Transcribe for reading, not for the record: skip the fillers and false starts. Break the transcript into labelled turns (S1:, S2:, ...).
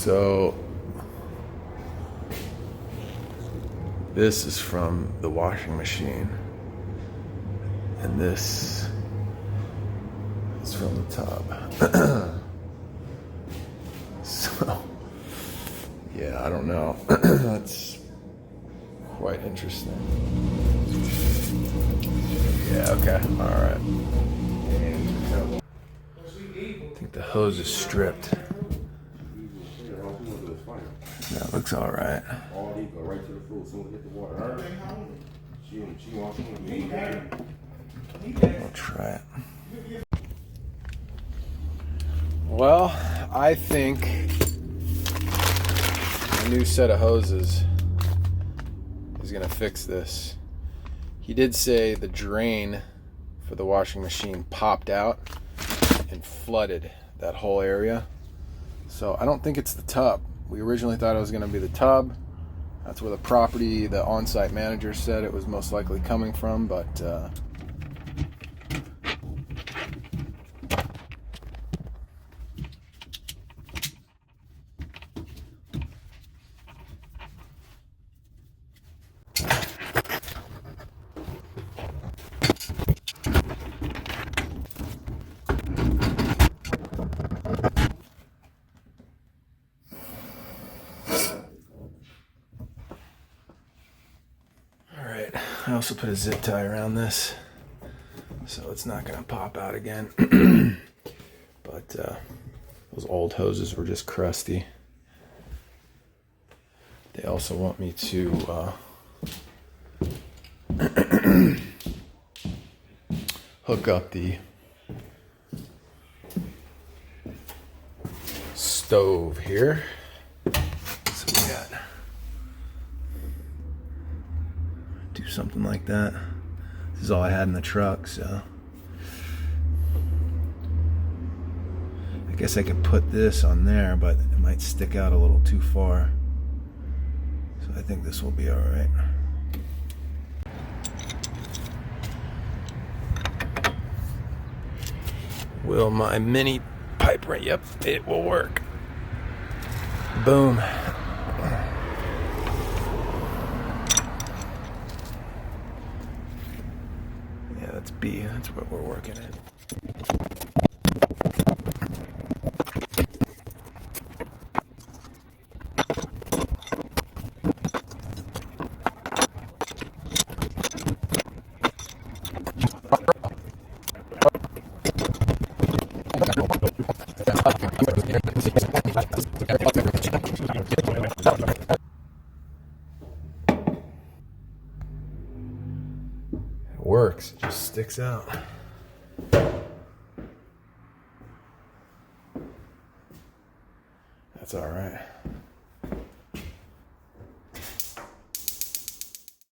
S1: So this is from the washing machine, and this is from the tub. So yeah, I don't know. That's quite interesting. Yeah, okay, all right. I think the hose is stripped. That looks all right. We'll try it. Well, I think a new set of hoses is gonna fix this. He did say the drain for the washing machine popped out and flooded that whole area. So I don't think it's the tub. We originally thought it was gonna be the tub. That's where the on-site manager said it was most likely coming from, but I also put a zip tie around this so it's not going to pop out again. But those old hoses were just crusty. They also want me to hook up the stove here. So we got do something like that. This is all I had in the truck, so I guess I could put this on there, but it might stick out a little too far. So I think this will be all right. Will my mini pipe right? Yep, it will work. Boom. Yeah, that's B. That's what we're working in. It works, it just sticks out. That's all right.